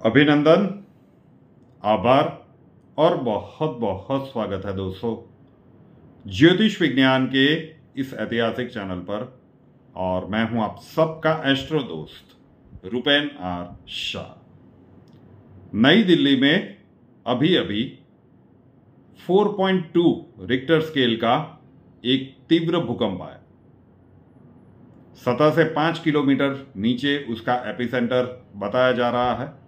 अभिनंदन, आभार और बहुत बहुत स्वागत है दोस्तों ज्योतिष विज्ञान के इस ऐतिहासिक चैनल पर। और मैं हूं आप सबका एस्ट्रो दोस्त रुपेन आर शाह। नई दिल्ली में अभी अभी 4.2 रिक्टर स्केल का एक तीव्र भूकंप आया। सतह से 5 किलोमीटर नीचे उसका एपिसेंटर बताया जा रहा है।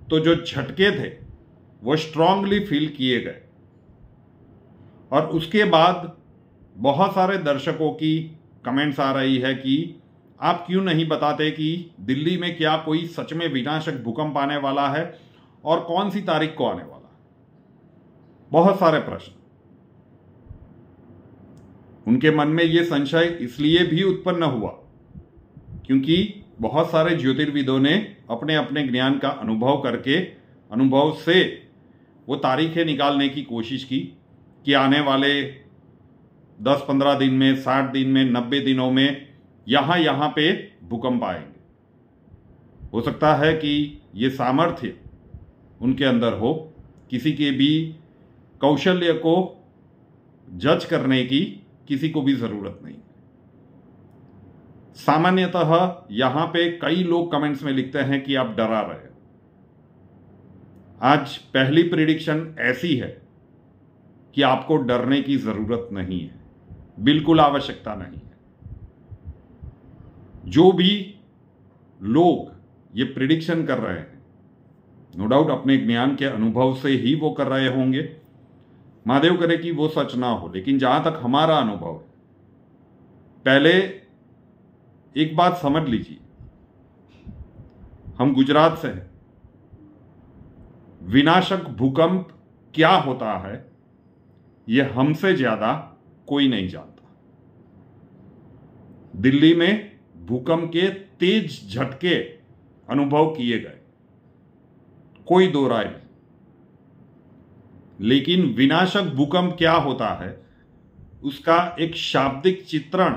तो जो झटके थे वो स्ट्रांगली फील किए गए और उसके बाद बहुत सारे दर्शकों की कमेंट्स आ रही है कि आप क्यों नहीं बताते कि दिल्ली में क्या कोई सच में विनाशक भूकंप आने वाला है और कौन सी तारीख को आने वाला है। बहुत सारे प्रश्न उनके मन में ये संशय इसलिए भी उत्पन्न हुआ क्योंकि बहुत सारे ज्योतिर्विदों ने अपने अपने ज्ञान का अनुभव करके अनुभव से वो तारीखें निकालने की कोशिश की कि आने वाले 10-15 दिन में, 60 दिन में, 90 दिनों में यहाँ पे भूकंप आएंगे। हो सकता है कि ये सामर्थ्य उनके अंदर हो, किसी के भी कौशल्य को जज करने की किसी को भी जरूरत नहीं। सामान्यतः यहां पे कई लोग कमेंट्स में लिखते हैं कि आप डरा रहे हो। आज पहली प्रिडिक्शन ऐसी है कि आपको डरने की जरूरत नहीं है, बिल्कुल आवश्यकता नहीं है। जो भी लोग ये प्रिडिक्शन कर रहे हैं, नो डाउट अपने ज्ञान के अनुभव से ही वो कर रहे होंगे। महादेव करे कि वो सच ना हो, लेकिन जहां तक हमारा अनुभव है, पहले एक बात समझ लीजिए, हम गुजरात से हैं। विनाशक भूकंप क्या होता है यह हमसे ज्यादा कोई नहीं जानता। दिल्ली में भूकंप के तेज झटके अनुभव किए गए, कोई दो राय नहीं। लेकिन विनाशक भूकंप क्या होता है उसका एक शाब्दिक चित्रण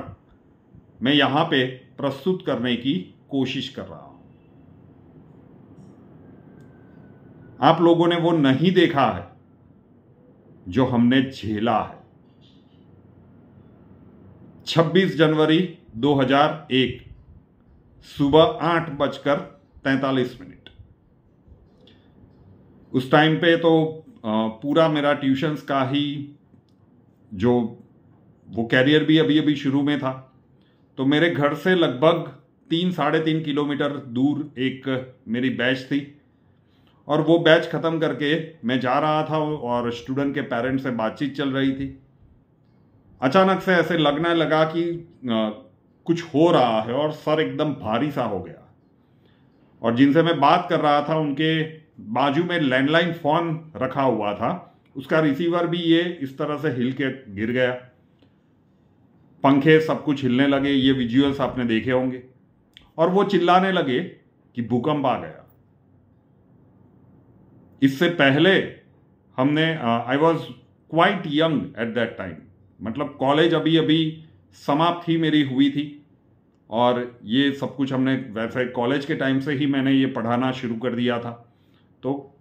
मैं यहां पे प्रस्तुत करने की कोशिश कर रहा हूं। आप लोगों ने वो नहीं देखा है जो हमने झेला है। 26 जनवरी 2001 सुबह 8:43। उस टाइम पे तो पूरा मेरा ट्यूशन्स का ही जो वो कैरियर भी अभी अभी शुरू में था। तो मेरे घर से लगभग 3-3.5 किलोमीटर दूर एक मेरी बैच थी और वो बैच खत्म करके मैं जा रहा था और स्टूडेंट के पेरेंट्स से बातचीत चल रही थी। अचानक से ऐसे लगने लगा कि कुछ हो रहा है और सर एकदम भारी सा हो गया। और जिनसे मैं बात कर रहा था उनके बाजू में लैंडलाइन फोन रखा हुआ था, उसका रिसीवर भी ये इस तरह से हिल के गिर गया। पंखे सब कुछ हिलने लगे, ये विजुअल्स आपने देखे होंगे। और वो चिल्लाने लगे कि भूकंप आ गया। इससे पहले हमने I was quite young at that time, मतलब कॉलेज अभी अभी समाप्त ही मेरी हुई थी और ये सब कुछ हमने वैसे कॉलेज के टाइम से ही मैंने ये पढ़ाना शुरू कर दिया था। तो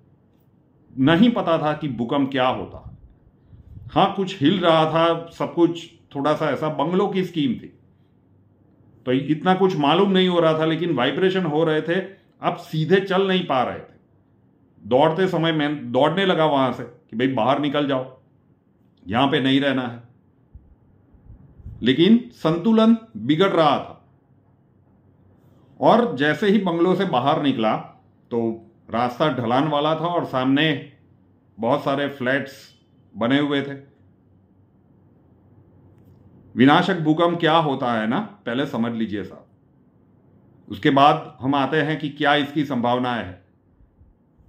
नहीं पता था कि भूकंप क्या होता। हाँ, कुछ हिल रहा था, सब कुछ थोड़ा सा ऐसा बंगलों की स्कीम थी, तो इतना कुछ मालूम नहीं हो रहा था, लेकिन वाइब्रेशन हो रहे थे। अब सीधे चल नहीं पा रहे थे। दौड़ते समय मैं दौड़ने लगा वहां से कि भाई बाहर निकल जाओ, यहां पे नहीं रहना है। लेकिन संतुलन बिगड़ रहा था और जैसे ही बंगलों से बाहर निकला तो रास्ता ढलान वाला था और सामने बहुत सारे फ्लैट्स बने हुए थे। विनाशक भूकंप क्या होता है ना, पहले समझ लीजिए साहब। उसके बाद हम आते हैं कि क्या इसकी संभावनाएं है।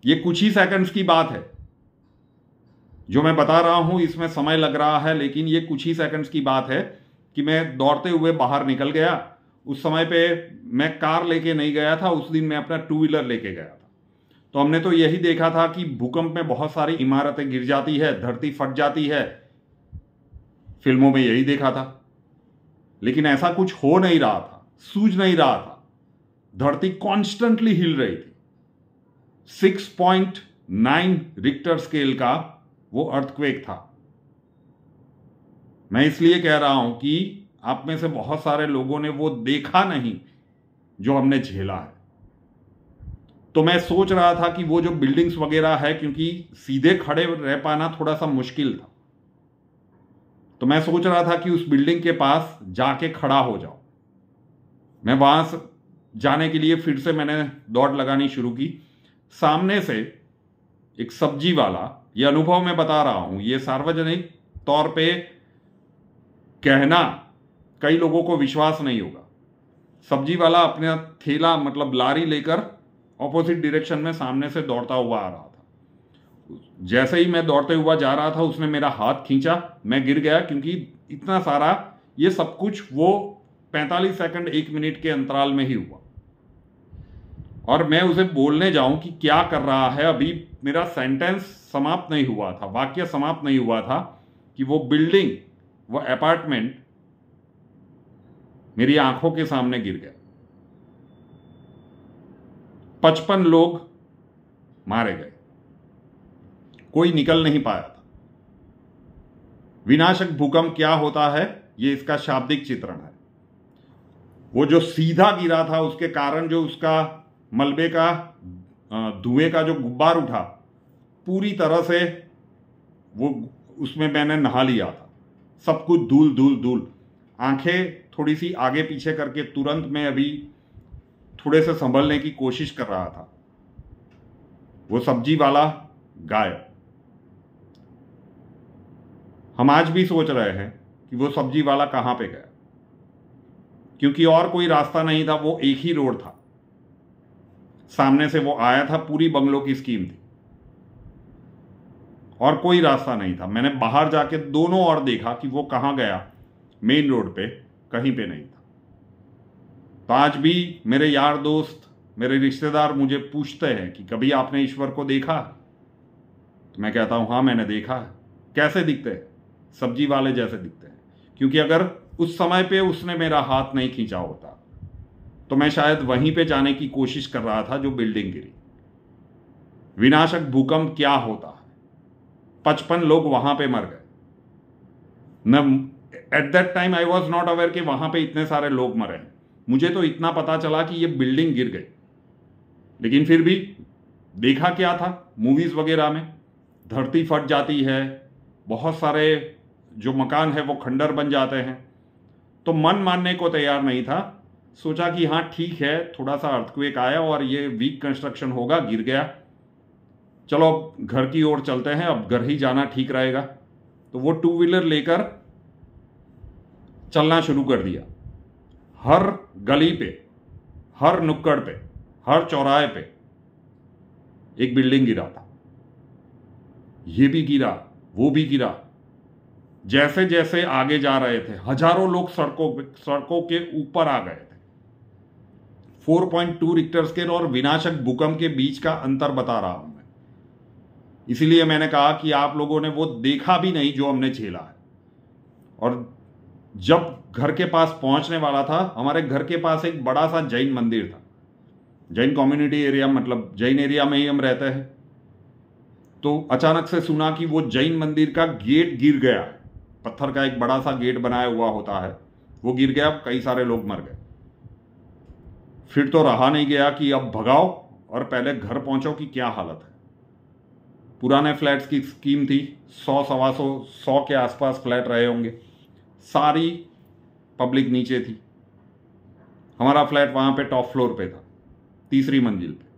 ये कुछ ही सेकंड्स की बात है जो मैं बता रहा हूं, इसमें समय लग रहा है, लेकिन ये कुछ ही सेकंड्स की बात है कि मैं दौड़ते हुए बाहर निकल गया। उस समय पे मैं कार लेके नहीं गया था, उस दिन मैं अपना 2 व्हीलर लेके गया था। तो हमने तो यही देखा था कि भूकंप में बहुत सारी इमारतें गिर जाती है, धरती फट जाती है, फिल्मों में यही देखा था। लेकिन ऐसा कुछ हो नहीं रहा था, सूझ नहीं रहा था। धरती कॉन्स्टेंटली हिल रही थी। 6.9 रिक्टर स्केल का वो अर्थक्वेक था। मैं इसलिए कह रहा हूं कि आप में से बहुत सारे लोगों ने वो देखा नहीं जो हमने झेला है। तो मैं सोच रहा था कि वो जो बिल्डिंग्स वगैरह है, क्योंकि सीधे खड़े रह पाना थोड़ा सा मुश्किल था, तो मैं सोच रहा था कि उस बिल्डिंग के पास जाके खड़ा हो जाऊं। मैं वहां जाने के लिए फिर से मैंने दौड़ लगानी शुरू की। सामने से एक सब्जी वाला, ये अनुभव मैं बता रहा हूं, ये सार्वजनिक तौर पे कहना कई लोगों को विश्वास नहीं होगा। सब्जी वाला अपना थैला मतलब लारी लेकर ऑपोजिट डायरेक्शन में सामने से दौड़ता हुआ आ रहा था। जैसे ही मैं दौड़ते हुआ जा रहा था, उसने मेरा हाथ खींचा, मैं गिर गया, क्योंकि इतना सारा ये सब कुछ वो 45 सेकंड 1 मिनट के अंतराल में ही हुआ। और मैं उसे बोलने जाऊं कि क्या कर रहा है, अभी मेरा सेंटेंस समाप्त नहीं हुआ था, वाक्य समाप्त नहीं हुआ था कि वो बिल्डिंग, वो अपार्टमेंट मेरी आंखों के सामने गिर गया। 55 लोग मारे गए, कोई निकल नहीं पाया था। विनाशक भूकंप क्या होता है, ये इसका शाब्दिक चित्रण है। वो जो सीधा गिरा था, उसके कारण जो उसका मलबे का धुएं का जो गुब्बार उठा, पूरी तरह से वो उसमें मैंने नहा लिया था। सब कुछ धूल धूल धूल। आंखें थोड़ी सी आगे पीछे करके तुरंत मैं अभी थोड़े से संभलने की कोशिश कर रहा था। वो सब्जी वाला गायब। हम आज भी सोच रहे हैं कि वो सब्जी वाला कहां पे गया, क्योंकि और कोई रास्ता नहीं था, वो एक ही रोड था। सामने से वो आया था, पूरी बंगलों की स्कीम थी और कोई रास्ता नहीं था। मैंने बाहर जाके दोनों ओर देखा कि वो कहां गया, मेन रोड पे कहीं पे नहीं था। तो आज भी मेरे यार दोस्त, मेरे रिश्तेदार मुझे पूछते हैं कि कभी आपने ईश्वर को देखा? तो मैं कहता हूं, हाँ मैंने देखा है। कैसे दिखते हैं? सब्जी वाले जैसे दिखते हैं। क्योंकि अगर उस समय पे उसने मेरा हाथ नहीं खींचा होता तो मैं शायद वहीं पे जाने की कोशिश कर रहा था जो बिल्डिंग गिरी। विनाशक भूकंप क्या होता है? 55 लोग वहां पे मर गए। न at that time I was not aware कि वहां पे इतने सारे लोग मरे हैं। मुझे तो इतना पता चला कि ये बिल्डिंग गिर गई, लेकिन फिर भी देखा क्या था मूवीज वगैरह में, धरती फट जाती है, बहुत सारे जो मकान है वो खंडर बन जाते हैं। तो मन मानने को तैयार नहीं था। सोचा कि हाँ ठीक है, थोड़ा सा अर्थक्वेक आया और ये वीक कंस्ट्रक्शन होगा, गिर गया, चलो घर की ओर चलते हैं, अब घर ही जाना ठीक रहेगा। तो वो 2 व्हीलर लेकर चलना शुरू कर दिया। हर गली पे, हर नुक्कड़ पे, हर चौराहे पे एक बिल्डिंग गिरा था। ये भी गिरा, वो भी गिरा। जैसे जैसे आगे जा रहे थे, हजारों लोग सड़कों के ऊपर आ गए थे। 4.2 रिक्टर स्केल और विनाशक भूकंप के बीच का अंतर बता रहा हूं मैं। इसीलिए मैंने कहा कि आप लोगों ने वो देखा भी नहीं जो हमने झेला है। और जब घर के पास पहुंचने वाला था, हमारे घर के पास एक बड़ा सा जैन मंदिर था। जैन कम्युनिटी एरिया, मतलब जैन एरिया में ही हम रहते हैं। तो अचानक से सुना कि वो जैन मंदिर का गेट गिर गया है। पत्थर का एक बड़ा सा गेट बनाया हुआ होता है, वो गिर गया, कई सारे लोग मर गए। फिर तो रहा नहीं गया कि अब भगाओ और पहले घर पहुंचो कि क्या हालत है। पुराने फ्लैट्स की स्कीम थी, 100 सवा 100 के आसपास फ्लैट रहे होंगे। सारी पब्लिक नीचे थी। हमारा फ्लैट वहां पे टॉप फ्लोर पे था, 3री मंजिल पे।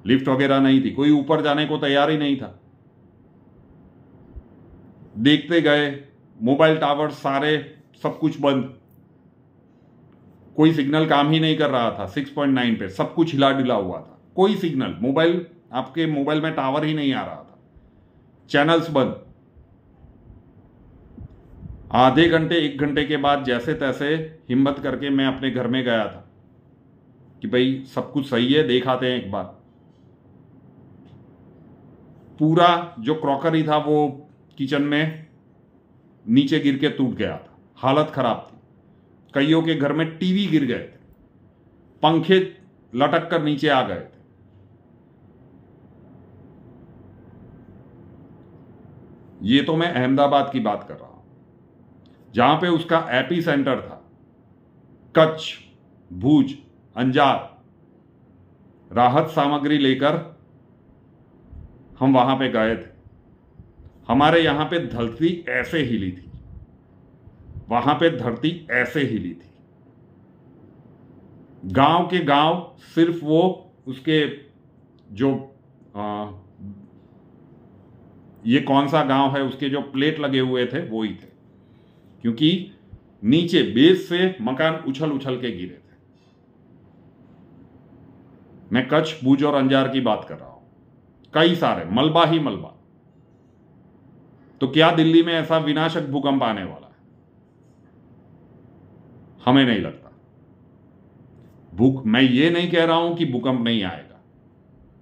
लिफ्ट वगैरह नहीं थी, कोई ऊपर जाने को तैयार ही नहीं था। देखते गए, मोबाइल टावर सारे, सब कुछ बंद, कोई सिग्नल काम ही नहीं कर रहा था। 6.9 पे सब कुछ हिला डिला हुआ था, कोई सिग्नल, मोबाइल, आपके मोबाइल में टावर ही नहीं आ रहा था, चैनल्स बंद। आधे घंटे 1 घंटे के बाद जैसे तैसे हिम्मत करके मैं अपने घर में गया था कि भाई सब कुछ सही है, देख आते हैं एक बार। पूरा जो क्रॉकरी था वो किचन में नीचे गिर के टूट गया था, हालत खराब थी। कईयों के घर में टीवी गिर गए थे, पंखे लटक कर नीचे आ गए थे। ये तो मैं अहमदाबाद की बात कर रहा हूं, जहां पे उसका एपी सेंटर था। कच्छ, भुज, अंजार, राहत सामग्री लेकर हम वहां पे गए थे। हमारे यहां पे धरती ऐसे हिली थी, वहां पे धरती ऐसे हिली थी। गांव के गांव सिर्फ वो उसके जो ये कौन सा गांव है, उसके जो प्लेट लगे हुए थे वो ही थे, क्योंकि नीचे बेस से मकान उछल उछल के गिरे थे। मैं कच्छ, भुज और अंजार की बात कर रहा हूं, कई सारे, मलबा ही मलबा। तो क्या दिल्ली में ऐसा विनाशक भूकंप आने वाला है? हमें नहीं लगता। मैं ये नहीं कह रहा हूं कि भूकंप नहीं आएगा,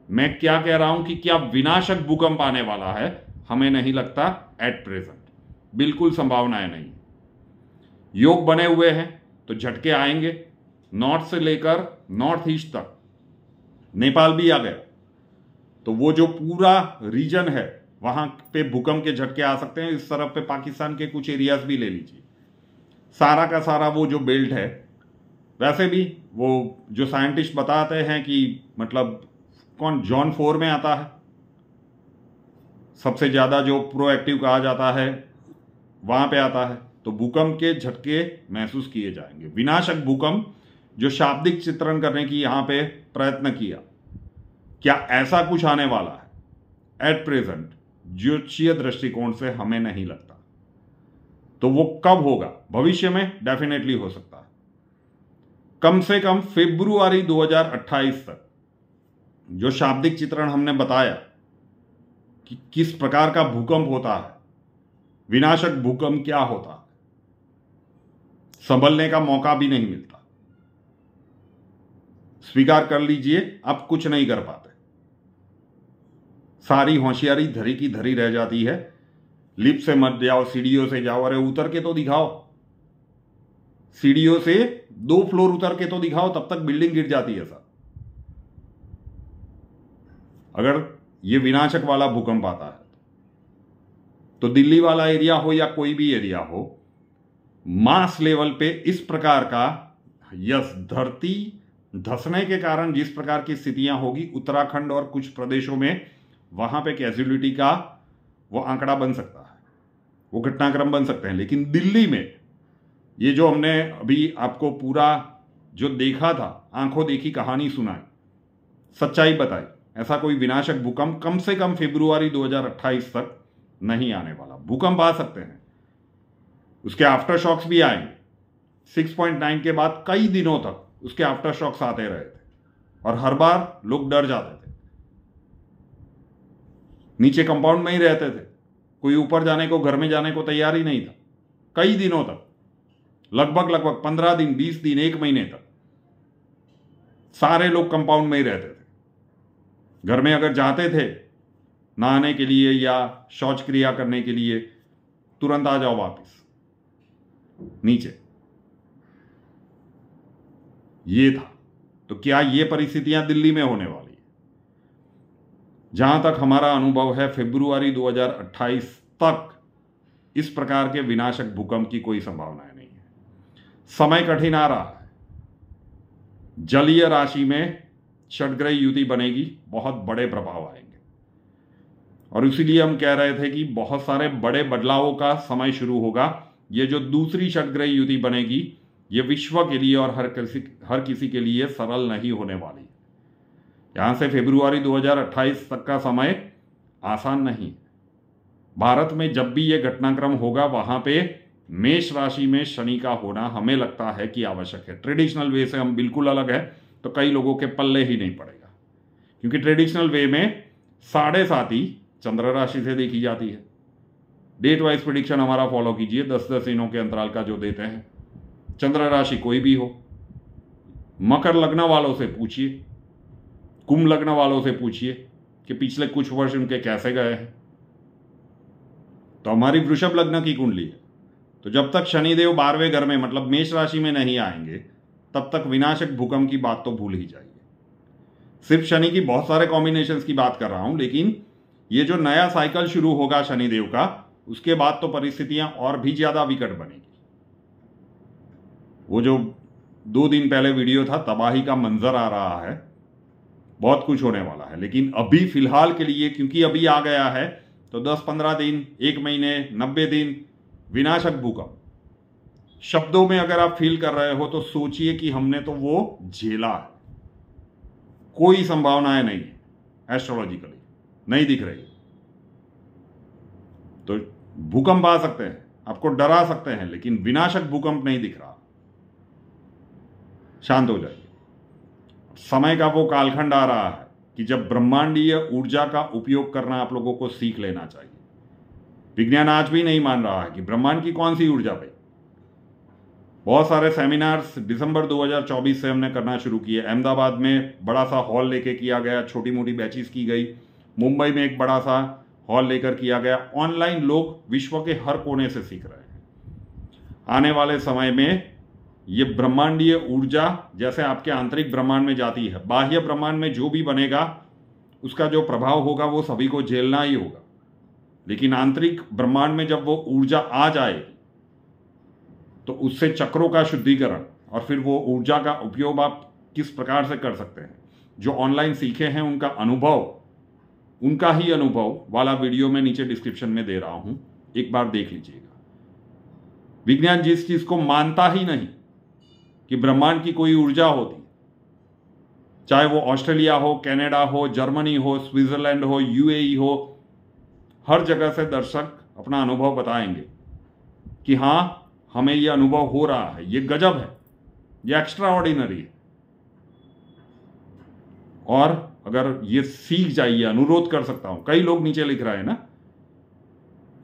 मैं क्या कह रहा हूं कि क्या विनाशक भूकंप आने वाला है? हमें नहीं लगता एट प्रेजेंट, बिल्कुल संभावनाएं नहीं। योग बने हुए हैं तो झटके आएंगे, नॉर्थ से लेकर नॉर्थ ईस्ट तक। नेपाल भी आ गया, तो वो जो पूरा रीजन है वहां पे भूकंप के झटके आ सकते हैं। इस तरफ पे पाकिस्तान के कुछ एरियाज भी ले लीजिए, सारा का सारा वो जो बेल्ट है। वैसे भी वो जो साइंटिस्ट बताते हैं कि मतलब कौन जॉन 4 में आता है, सबसे ज्यादा जो प्रोएक्टिव कहा जाता है, वहां पे आता है। तो भूकंप के झटके महसूस किए जाएंगे। विनाशक भूकंप जो शाब्दिक चित्रण करने की यहां पे प्रयत्न किया, क्या ऐसा कुछ आने वाला है? एट प्रेजेंट ज्योतिषीय दृष्टिकोण से हमें नहीं लगता। तो वो कब होगा? भविष्य में डेफिनेटली हो सकता है, कम से कम फरवरी 2028 तक। जो शाब्दिक चित्रण हमने बताया कि किस प्रकार का भूकंप होता है, विनाशक भूकंप क्या होता है, संभलने का मौका भी नहीं मिलता। स्वीकार कर लीजिए, आप कुछ नहीं कर पाते, सारी होशियारी धरी की धरी रह जाती है। लिफ्ट से मत जाओ, सीढ़ियों से जाओ, अरे उतर के तो दिखाओ, सीढ़ियों से 2 फ्लोर उतर के तो दिखाओ, तब तक बिल्डिंग गिर जाती है सर। अगर ये विनाशक वाला भूकंप आता है तो दिल्ली वाला एरिया हो या कोई भी एरिया हो, मास लेवल पे इस प्रकार का यस, धरती धंसने के कारण जिस प्रकार की स्थितियां होगी उत्तराखंड और कुछ प्रदेशों में, वहां पे कैजुअलिटी का वो आंकड़ा बन सकता है, वो घटनाक्रम बन सकते हैं। लेकिन दिल्ली में ये जो हमने अभी आपको पूरा जो देखा था, आंखों देखी कहानी सुनाई, सच्चाई बताई, ऐसा कोई विनाशक भूकंप कम से कम फरवरी 2028 तक नहीं आने वाला। भूकंप आ सकते हैं, उसके आफ्टर शॉक्स भी आएंगे। 6.9 के बाद कई दिनों तक उसके आफ्टर शॉक्स आते रहे थे और हर बार लोग डर जाते थे, नीचे कंपाउंड में ही रहते थे, कोई ऊपर जाने को, घर में जाने को तैयार ही नहीं था। कई दिनों तक, लगभग 15 दिन, 20 दिन, 1 महीने तक सारे लोग कंपाउंड में ही रहते थे। घर में अगर जाते थे नहाने के लिए या शौच क्रिया करने के लिए, तुरंत आ जाओ वापस नीचे। ये था। तो क्या ये परिस्थितियां दिल्ली में होने वाली है? जहां तक हमारा अनुभव है, फरवरी 2028 तक इस प्रकार के विनाशक भूकंप की कोई संभावना नहीं है। समय कठिन आ रहा है, जलीय राशि में षटग्रह युति बनेगी, बहुत बड़े प्रभाव आएंगे, और इसीलिए हम कह रहे थे कि बहुत सारे बड़े बदलावों का समय शुरू होगा। ये जो दूसरी षटग्रह युति बनेगी, ये विश्व के लिए और हर किसी के लिए सरल नहीं होने वाली। यहां से फरवरी 2028 तक का समय आसान नहीं। भारत में जब भी ये घटनाक्रम होगा, वहां पे मेष राशि में शनि का होना हमें लगता है कि आवश्यक है। ट्रेडिशनल वे से हम बिल्कुल अलग है, तो कई लोगों के पल्ले ही नहीं पड़ेगा, क्योंकि ट्रेडिशनल वे में 7.5 चंद्र राशि से देखी जाती है। डेट वाइज प्रिडिक्शन हमारा फॉलो कीजिए, 10-10 दिनों के अंतराल का जो देते हैं। चंद्र राशि कोई भी हो, मकर लग्न वालों से पूछिए, कुंभ लग्न वालों से पूछिए कि पिछले कुछ वर्ष उनके कैसे गए हैं। तो हमारी वृषभ लग्न की कुंडली है, तो जब तक शनिदेव 12वें घर में मतलब मेष राशि में नहीं आएंगे, तब तक विनाशक भूकंप की बात तो भूल ही जाइए। सिर्फ शनि की बहुत सारे कॉम्बिनेशंस की बात कर रहा हूं, लेकिन ये जो नया साइकिल शुरू होगा शनिदेव का, उसके बाद तो परिस्थितियां और भी ज्यादा विकट बनेगी। वो जो 2 दिन पहले वीडियो था, तबाही का मंजर आ रहा है, बहुत कुछ होने वाला है। लेकिन अभी फिलहाल के लिए, क्योंकि अभी आ गया है, तो 10-15 दिन, 1 महीने, 90 दिन विनाशक भूकंप, शब्दों में अगर आप फील कर रहे हो तो सोचिए कि हमने तो वो झेला है। कोई संभावनाएं नहीं है, एस्ट्रोलॉजिकली नहीं दिख रही। तो भूकंप आ सकते हैं, आपको डरा सकते हैं, लेकिन विनाशक भूकंप नहीं दिख रहा। शांत हो जाइए। समय का वो कालखंड आ रहा है कि जब ब्रह्मांडीय ऊर्जा का उपयोग करना आप लोगों को सीख लेना चाहिए। विज्ञान आज भी नहीं मान रहा है कि ब्रह्मांड की कौन सी ऊर्जा पे। बहुत सारे सेमिनार्स दिसंबर 2024 से हमने करना शुरू किए। अहमदाबाद में बड़ा सा हॉल लेके किया गया, छोटी मोटी बैचेस की गई। मुंबई में एक बड़ा सा हॉल लेकर किया गया। ऑनलाइन लोग विश्व के हर कोने से सीख रहे हैं। आने वाले समय में ये ब्रह्मांडीय ऊर्जा जैसे आपके आंतरिक ब्रह्मांड में जाती है, बाह्य ब्रह्मांड में जो भी बनेगा उसका जो प्रभाव होगा वो सभी को झेलना ही होगा। लेकिन आंतरिक ब्रह्मांड में जब वो ऊर्जा आ जाए तो उससे चक्रों का शुद्धिकरण और फिर वो ऊर्जा का उपयोग आप किस प्रकार से कर सकते हैं, जो ऑनलाइन सीखे हैं उनका अनुभव, उनका ही अनुभव वाला वीडियो में नीचे डिस्क्रिप्शन में दे रहा हूं, एक बार देख लीजिएगा। विज्ञान जिस चीज को मानता ही नहीं कि ब्रह्मांड की कोई ऊर्जा होती, चाहे वो ऑस्ट्रेलिया हो, कनाडा हो, जर्मनी हो, स्विट्जरलैंड हो, यूएई हो, हर जगह से दर्शक अपना अनुभव बताएंगे कि हां हमें यह अनुभव हो रहा है, ये गजब है, ये एक्स्ट्रा ऑर्डिनरी है। और अगर ये सीख जाइए, अनुरोध कर सकता हूं, कई लोग नीचे लिख रहे हैं ना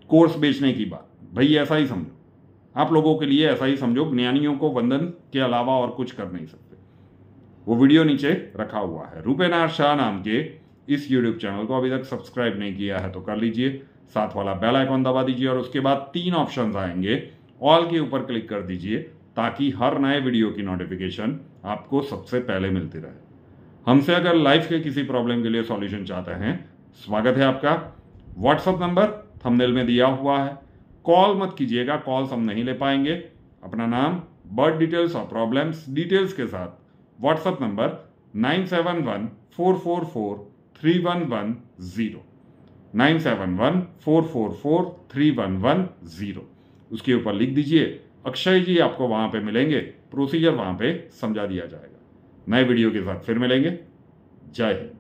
कोर्स बेचने की बात, भाई ऐसा ही समझो, आप लोगों के लिए ऐसा ही समझो, ज्ञानियों को वंदन के अलावा और कुछ कर नहीं सकते। वो वीडियो नीचे रखा हुआ है। रूपेनार शाह नाम के इस यूट्यूब चैनल को अभी तक सब्सक्राइब नहीं किया है तो कर लीजिए, साथ वाला बेल आइकॉन दबा दीजिए और उसके बाद 3 ऑप्शंस आएंगे, ऑल के ऊपर क्लिक कर दीजिए ताकि हर नए वीडियो की नोटिफिकेशन आपको सबसे पहले मिलती रहे। हमसे अगर लाइफ के किसी प्रॉब्लम के लिए सॉल्यूशन चाहते हैं, स्वागत है आपका। व्हाट्सएप नंबर थंबनेल में दिया हुआ है। कॉल मत कीजिएगा, कॉल्स हम नहीं ले पाएंगे। अपना नाम, बर्थ डिटेल्स और प्रॉब्लम्स डिटेल्स के साथ व्हाट्सएप नंबर 9714443110 9714443110 उसके ऊपर लिख दीजिए। अक्षय जी आपको वहां पे मिलेंगे, प्रोसीजर वहां पे समझा दिया जाएगा। नए वीडियो के साथ फिर मिलेंगे। जय हिंद।